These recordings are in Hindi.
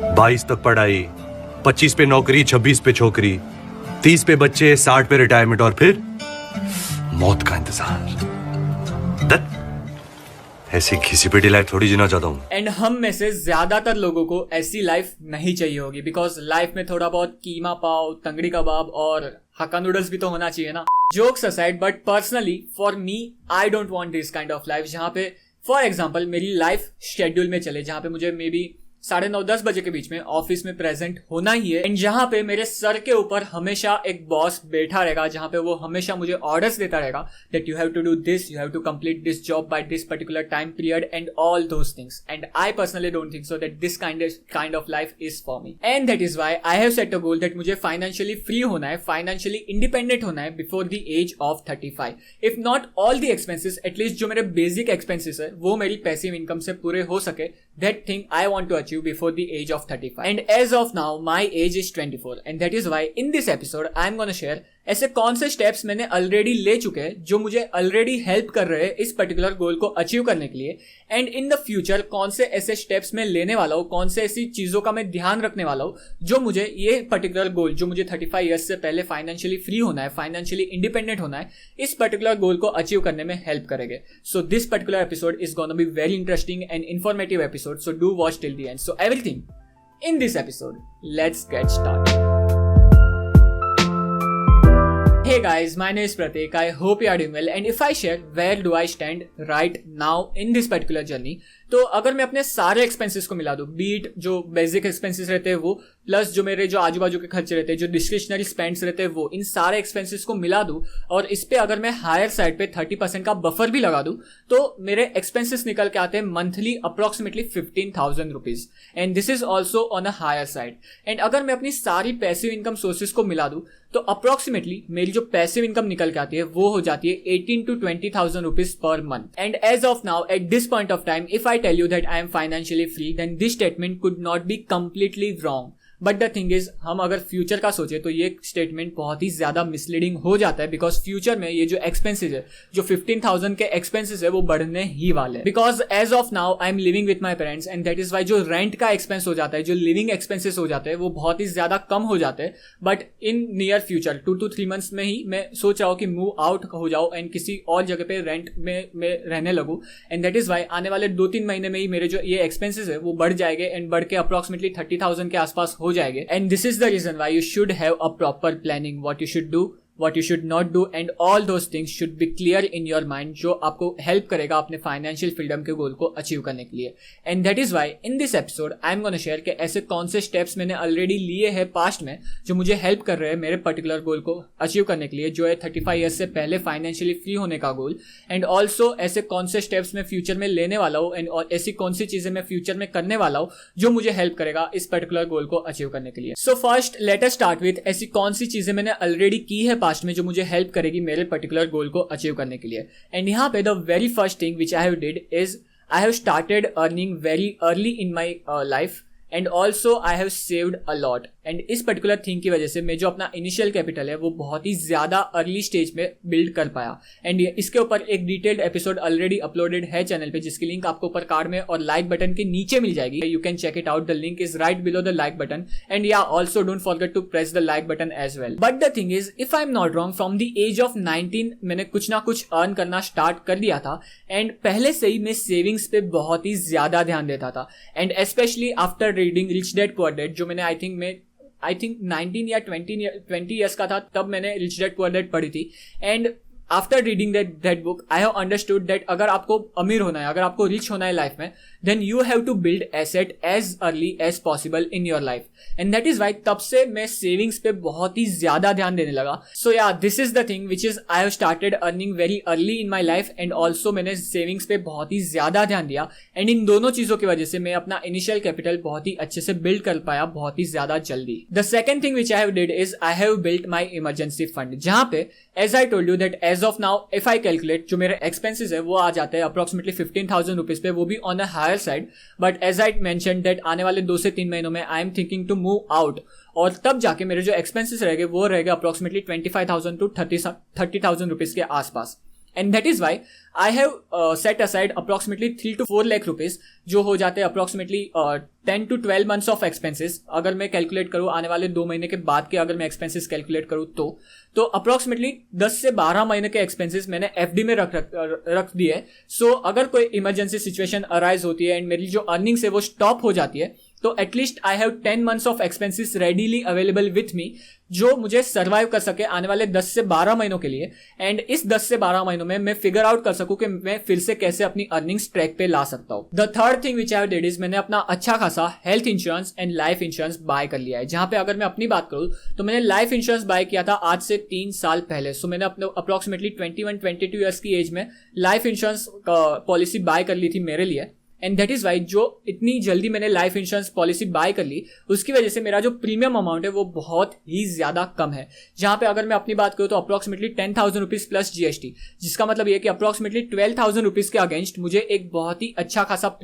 22 तक पढ़ाई, 25 पे नौकरी, 26 पे छोकरी, 30 पे बच्चे, 60 पे रिटायरमेंट और फिर मौत का इंतजार। ऐसी घिसी पिटी लाइफ थोड़ी जीना चाहता हूँ। एंड हम में से ज्यादातर लोगों को ऐसी लाइफ नहीं चाहिए होगी, बिकॉज लाइफ में थोड़ा बहुत कीमा पाव, तंगड़ी कबाब और हक्का नूडल्स भी तो होना चाहिए ना। Jokes aside, but personally for me I don't want this kind of life, जहाँ पे फॉर एग्जाम्पल मेरी लाइफ शेड्यूल में चले, जहाँ पे मुझे मे बी 9:30-10 बजे के बीच में ऑफिस में प्रेजेंट होना ही है, एंड जहां पे मेरे सर के ऊपर हमेशा एक बॉस बैठा रहेगा, जहां पे वो हमेशा मुझे ऑर्डर्स देता रहेगा that you have to do this, you have to complete this job by this particular time period and all those things. And I personally don't think so that this kind of life is for me, and that is why I have set a goal that मुझे फाइनेंशियली फ्री होना है, फाइनेंशियली इंडिपेंडेंट होना है before the age of 35। If not all the expenses, at least जो मेरे बेसिक एक्सपेंसेस है वो मेरी पैसिव इनकम से पूरे हो सके, that thing I want to achieve before the age of 35 and as of now my age is 24 and that is why in this episode I am gonna share ऐसे कौन से स्टेप्स मैंने ऑलरेडी ले चुके हैं जो मुझे ऑलरेडी हेल्प कर रहे हैं इस पर्टिकुलर गोल को अचीव करने के लिए, एंड इन द फ्यूचर कौन से ऐसे स्टेप्स मैं लेने वाला हूँ, कौन से ऐसी चीजों का मैं ध्यान रखने वाला हूँ जो मुझे ये पर्टिकुलर गोल, जो मुझे 35 ईयर्स से पहले फाइनेंशियली फ्री होना है, फाइनेंशियली इंडिपेंडेंट होना है, इस पर्टिकुलर गोल को अचीव करने में हेल्प करेंगे। So this particular episode is gonna be very interesting and informative episode, so do watch till the end. So everything in this episode, let's get started. Hey guys, my name is Pratik. I hope you are doing well, and if I share where do I stand right now in this particular journey, तो अगर मैं अपने सारे एक्सपेंसेस को मिला दूं, बीट जो बेसिक एक्सपेंसेस रहते हैं वो, प्लस जो मेरे जो आजू बाजू के खर्चे रहते हैं, जो डिस्क्रिशनरी स्पेंड्स रहते हैं वो, इन सारे एक्सपेंसेस को मिला दूं और इस पे अगर मैं हायर साइड पे 30% का बफर भी लगा दूं, तो मेरे एक्सपेंसेस निकल के आते हैं monthly approximately 15,000 rupees, and this is also on a higher side. And अगर मैं अपनी सारी पैसिव इनकम सोर्सेज को मिला दूं तो अप्रोक्सीमेटली मेरी जो पैसिव इनकम निकल के आती है वो हो जाती है 18 to 20,000 rupees per month. And as of now at this point of time if I tell you that I am financially free, then this statement could not be completely wrong. But the thing is, हम अगर फ्यूचर का सोचे तो ये स्टेटमेंट बहुत ही ज्यादा मिसलीडिंग हो जाता है, बिकॉज फ्यूचर में ये जो एक्सपेंसेस है, जो 15,000 के एक्सपेंसेस है वो बढ़ने ही वाले, because as of now I am living with my parents and that is why जो रेंट का एक्सपेंस हो जाता है, जो लिविंग एक्सपेंसेस हो जाते हैं वो बहुत ही ज्यादा कम हो जाते हैं। But in near future 2 to 3 months में ही मैं सोच रहा हूँ कि मूव आउट हो जाओ एंड किसी और जगह पे रेंट में रहने लगूँ, एंड दैट इज वाई आने वाले 2-3 महीने में ही मेरे जो ये एक्सपेंसेस है वो बढ़ जाएंगे एंड बढ़ के अप्रोक्सीमेटली 30,000 के आसपास हो जाएंगे। And this is the reason why you should have a proper planning, what you should do, what you should not do, and all those things should be clear in your mind, जो आपको हेल्प करेगा अपने फाइनेंशियल फ्रीडम के गोल को अचीव करने के लिए। And that is why in this episode I am gonna share कि ऐसे कौन से स्टेप्स मैंने ऑलरेडी लिए हैं पास्ट में जो मुझे हेल्प कर रहे हैं मेरे पर्टिकुलर गोल को अचीव करने के लिए, जो है 35 ईयर्स से पहले फाइनेंशियली फ्री होने का गोल, एंड ऑल्सो ऐसे कौन से स्टेप्स मैं फ्यूचर में लेने वाला हूँ एंड ऐसी कौन सी चीजें मैं फ्यूचर में करने वाला हूँ जो मुझे हेल्प करेगा इस पर्टिकुलर गोल को अचीव करने के लिए। So first let us start with ऐसी कौन सी चीजें मैंने ऑलरेडी की है पास्ट में जो मुझे हेल्प करेगी मेरे पर्टिकुलर गोल को अचीव करने के लिए। एंड यहाँ पे the very first thing which I have did is I have started earning very early in my life, and also I have saved a lot. And इस पर्टिकुलर थिंग की वजह से मैं जो अपना इनिशियल कैपिटल है वो बहुत ही ज्यादा अर्ली स्टेज में बिल्ड कर पाया। एंड इसके ऊपर एक डिटेल्ड एपिसोड ऑलरेडी अपलोडेड है चैनल पे, जिसकी लिंक आपको ऊपर कार्ड में और लाइक बटन के नीचे मिल जाएगी। You can check it out, the link is right below the like button, and yeah also don't forget to press the like button as well. But the thing is, if I am not wrong, from the age of 19 मैंने कुछ ना कुछ अर्न करना स्टार्ट कर दिया था, एंड पहले से ही मैं सेविंग्स पे बहुत ही ज्यादा ध्यान देता था। And specially after reading rich dad poor dad, जो मैंने आई थिंक 19 या 20 ईयर्स का था तब मैंने रिच डैड पुअर डैड पढ़ी थी। And after reading that book I have understood that अगर आपको अमीर होना है, अगर आपको रिच होना है लाइफ में, then you have to build asset as early as possible in your life. And that is why तब से मैं सेविंग्स पे बहुत ही ज्यादा ध्यान देने लगा। सो या this is the thing which is I have started earning very early in my life, and also मैंने सेविंग्स पे बहुत ही ज्यादा ध्यान दिया, एंड इन दोनों चीजों की वजह से मैं अपना इनिशियल कैपिटल बहुत ही अच्छे से बिल्ड कर पाया बहुत ही ज्यादा जल्दी। The second thing which I have did is I have built my emergency fund, जहां पे as I told you that as of now if I calculate जो मेरे एक्सपेंसेस है वो आ जाते हैं अप्रोक्सीमेटली 15,000 रुपीज पे, वो भी on a higher side. But as I mention that आने वाले 2 से 3 महीनों में I am thinking to move out, और तब जाके मेरे जो एक्सपेंसेस रहेंगे वो रहेगा अप्रोक्सीमेटली 25,000 to 30,000 रुपीज के आसपास। And that is why I have set aside approximately 3 to 4 lakh rupees, जो हो जाते हैं approximately 10 to 12 months of expenses. अगर मैं कैलकुलेट करूँ आने वाले 2 महीने के बाद के अगर मैं एक्सपेंसेस कैलकुलेट करूँ तो अप्रॉक्सिमेटली 10 से 12 महीने के एक्सपेंसेस मैंने एफडी में रख दिए। सो अगर कोई इमरजेंसी सिचुएशन अराइज होती है एंड मेरी जो अर्निंग्स है वो स्टॉप हो जाती है, तो at least I have 10 months of expenses readily available with me, जो मुझे सर्वाइव कर सके आने वाले 10 से 12 महीनों के लिए। एंड इस 10 से 12 महीनों में मैं फिगर आउट कर सकूं कि मैं फिर से कैसे अपनी अर्निंग्स ट्रैक पे ला सकता हूं। The third thing which I did is मैंने अपना अच्छा खासा health insurance and life insurance buy कर लिया है। जहां पे अगर मैं अपनी बात करूं तो मैंने लाइफ इंश्योरेंस बाय किया था आज से 3 साल पहले। सो मैंने अपने अप्रोक्सीमेटली 21-22 ईयर्स की एज में लाइफ इंश्योरेंस पॉलिसी बाय कर ली थी मेरे लिए। एंड दैट इज वाई जो इतनी जल्दी मैंने लाइफ इंश्योरेंस पॉलिसी बाय कर ली, उसकी वजह से मेरा जो प्रीमियम अमाउंट है वो बहुत ही ज्यादा कम है। जहां पे अगर मैं अपनी बात करूं तो अप्रोक्सीमेटली 10,000 रुपीज प्लस जीएसटी, जिसका मतलब ये कि अप्रोक्सीमेटली 12,000 रुपीज के अगेंस्ट मुझे एक बहुत ही अच्छा खासा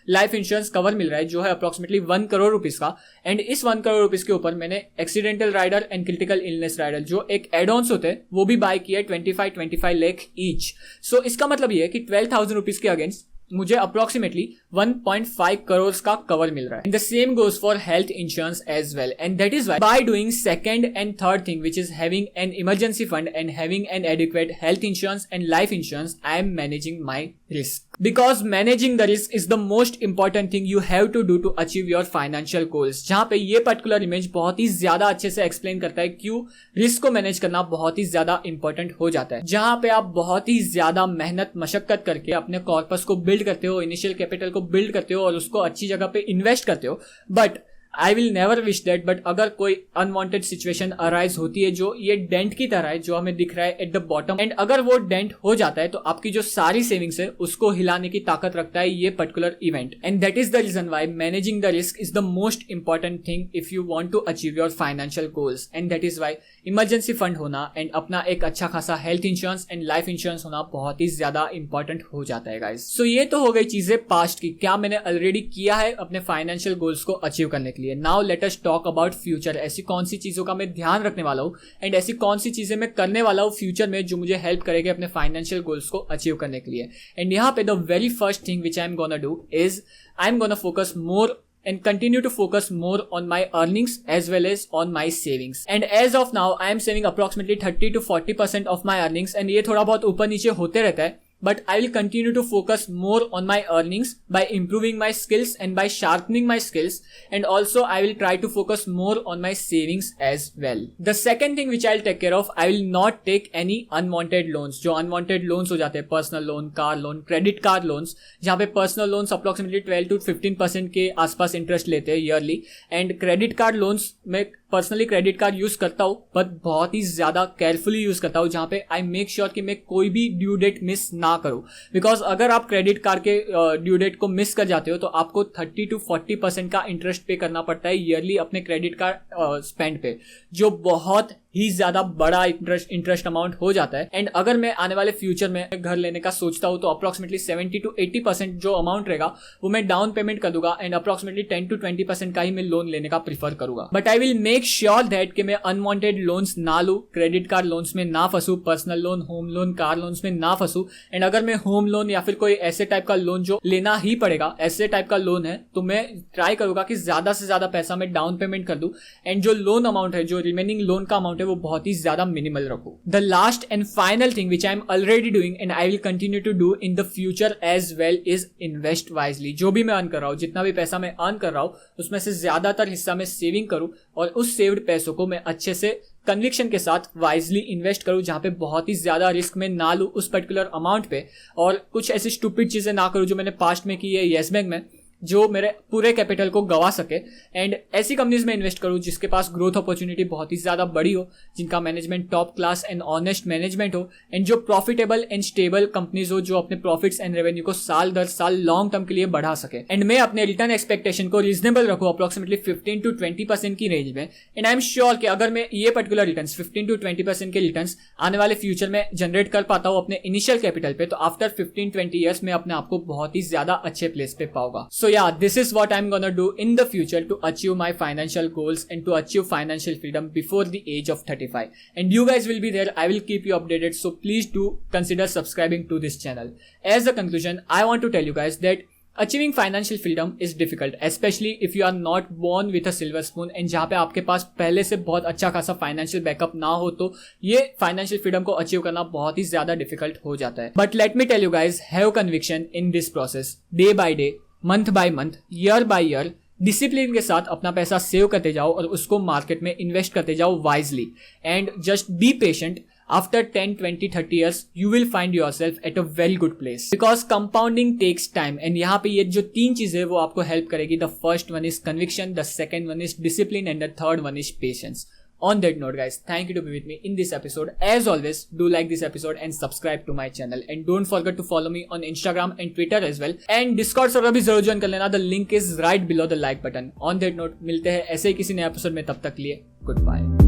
लाइफ इंश्योरेंस कवर मिल रहा है, जो है अप्रोक्सीमेटली 1 करोड़ रुपीज का। एंड इस 1 करोड़ रुपीज के ऊपर मैंने accidental rider and critical illness rider, जो एक एड ऑन्स होते हैं, वो भी बाय किया 25 लाख ईच। सो इसका मतलब ये है कि 12,000 रुपीज के अगेंस्ट मुझे अप्रोक्सीमेटली 1.5 करोड़ का कवर मिल रहा है। And the same goes for health insurance as well. And that is why by doing second and third thing which is having an emergency fund and having an adequate health insurance and life insurance, I am managing my risk. Because managing the risk is the most important thing you have to do to achieve your financial goals. जहां पे ये पर्टिकुलर इमेज बहुत ही ज्यादा अच्छे से एक्सप्लेन करता है क्यों रिस्क को मैनेज करना बहुत ही ज्यादा इंपॉर्टेंट हो जाता है। जहां पे आप बहुत ही ज्यादा मेहनत मशक्कत करके अपने कॉर्पस को बिल्ड करते हो, इनिशियल कैपिटल को बिल्ड करते हो और उसको अच्छी जगह पे इन्वेस्ट करते हो। But I will never wish that, but अगर कोई अनवांटेड सिचुएशन अराइज होती है जो ये डेंट की तरह है, जो हमें दिख रहा है एट द बॉटम, एंड अगर वो डेंट हो जाता है तो आपकी जो सारी सेविंग्स है उसको हिलाने की ताकत रखता है ये particular event. And that is the reason why managing the risk is the most important thing if you want to achieve your financial goals. And that is why emergency fund होना एंड अपना एक अच्छा खासा health insurance and life insurance होना बहुत ही ज्यादा इंपॉर्टेंट हो जाता है गाइस। सो ये तो हो गई चीजें पास्ट की, क्या मैंने ऑलरेडी किया है अपने फाइनेंशियल गोल्स को अचीव करने के लिए। Now let us talk about future. ऐसी कौन सी चीजों का मैं ध्यान रखने वाला हूँ एंड ऐसी कौन सी चीजें मैं करने वाला हूँ फ्यूचर में जो मुझे हेल्प करेगी अपने फाइनेंशियल गोल्स को अचीव करने के लिए। एंड यहाँ पे the very first thing which I am gonna do is I am gonna focus more and continue to focus more on my earnings as well as on my savings. And as of now I am saving approximately 30 to 40% of my earnings, and ये थोड़ा बहुत ऊपर नीचे होते रहता है, but I will continue to focus more on my earnings by improving my skills and by sharpening my skills, and also I will try to focus more on my savings as well. The second thing which I'll take care of, I will not take any unwanted loans. जो unwanted loans हो जाते हैं, personal loan, car loan, credit card loans, जहाँ पे personal loans approximately 12 to 15% के आसपास इंटरेस्ट लेते हैं yearly, and credit card loans में पर्सनली क्रेडिट कार्ड यूज करता हूँ, बट बहुत ही ज्यादा केयरफुली यूज करता हूँ, जहां पे आई मेक श्योर कि मैं कोई भी ड्यू डेट मिस ना करूँ। बिकॉज अगर आप क्रेडिट कार्ड के ड्यू डेट को मिस कर जाते हो तो आपको 30 to 40% का इंटरेस्ट पे करना पड़ता है ईयरली अपने क्रेडिट कार्ड स्पेंड पे, जो बहुत ही ज्यादा बड़ा इंटरेस्ट अमाउंट हो जाता है। एंड अगर मैं आने वाले फ्यूचर में घर लेने का सोचता हूँ तो अप्रोक्सीमेटली 70 to 80% जो अमाउंट रहेगा वो मैं डाउन पेमेंट कर दूंगा, एंड अप्रोक्सीमेटली 10 to 20% का ही मैं लोन लेने का प्रीफर करूंगा। But I will make sure that कि मैं अनवांटेड लोन्स ना लूं, क्रेडिट कार्ड लोन्स में ना फंसू, personal loan, home loan, car loans में ना फंसू। एंड अगर मैं होम लोन या फिर कोई ऐसे टाइप का लोन जो लेना ही पड़ेगा, ऐसे टाइप का लोन है, तो मैं ट्राई करूंगा कि ज्यादा से ज्यादा पैसा मैं डाउन पेमेंट कर दूं, एंड जो लोन अमाउंट है, जो रिमेनिंग लोन का अमाउंट है, वो बहुत ही ज्यादा मिनिमल रखूं। The last and final thing which I am already doing and I will continue to do in the future as well is invest wisely. जो भी मैं अर्न कर रहा हूं, जितना भी पैसा मैं अर्न कर रहा हूं, उसमें से ज्यादातर हिस्सा मैं सेविंग करूं और उस सेव्ड पैसों को मैं अच्छे से कन्विक्शन के साथ वाइजली इन्वेस्ट करूं, जहां पे बहुत ही ज्यादा रिस्क में ना लूं उस पर्टिकुलर अमाउंट पे, और कुछ ऐसी स्टूपिड चीजें ना करूं जो मैंने पास्ट में की है येस बैंक में, जो मेरे पूरे कैपिटल को गवा सके। एंड ऐसी कंपनीज में इन्वेस्ट करूं जिसके पास ग्रोथ अपॉर्चुनिटी बहुत ही ज्यादा बड़ी हो, जिनका management top class and honest management हो, एंड जो प्रॉफिटेबल एंड स्टेबल कंपनीज हो, जो अपने प्रॉफिट्स एंड रेवेन्यू को साल दर साल लॉन्ग टर्म के लिए बढ़ा सके। एंड मैं अपने रिटर्न एक्सपेक्टेशन को रीजनेबल रखूं अप्रोक्सीमेटली 15 to 20% की रेंज में। एंड आई एम श्योर कि अगर मैं ये पर्टिकुलर रिटर्न 15 to 20% के रिटर्न आने वाले फ्यूचर में जनरेट कर पाता हूं अपने इनिशियल कैपिटल पे, तो आफ्टर 15-20 ईयर्स में अपने आप को बहुत ही ज्यादा अच्छे प्लेस पे पाऊंगा। सो yeah, this is what I'm gonna do in the future to achieve my financial goals and to achieve financial freedom before the age of 35. And you guys will be there. I will keep you updated. So please do consider subscribing to this channel. As a conclusion, I want to tell you guys that achieving financial freedom is difficult, especially if you are not born with a silver spoon and जहाँ पे आपके पास पहले से बहुत अच्छा खासा फाइनेंशियल बैकअप ना हो तो ये फाइनेंशियल फ्रीडम को अचीव करना बहुत ही ज्यादा डिफिकल्ट हो जाता है. But let me tell you guys, have conviction in this process. Day by day, month by month, year by year discipline के साथ अपना पैसा सेव करते जाओ और उसको मार्केट में इन्वेस्ट करते जाओ wisely. And just be patient. After 10, 20, 30 years, you will find yourself at a very good place. Because compounding takes time. And यहाँ पे ये जो 3 चीजें वो आपको हेल्प करेगी. The first one is conviction, the second one is discipline, and the third one is patience. On that note, guys, thank you to be with me in this episode. As always, do like this episode and subscribe to my channel. And don't forget to follow me on Instagram and Twitter as well. And Discord server भी जरूर join कर लेना. The link is right below the like button. On that note, मिलते हैं ऐसे ही किसी नए episode में. तब तक लिए goodbye.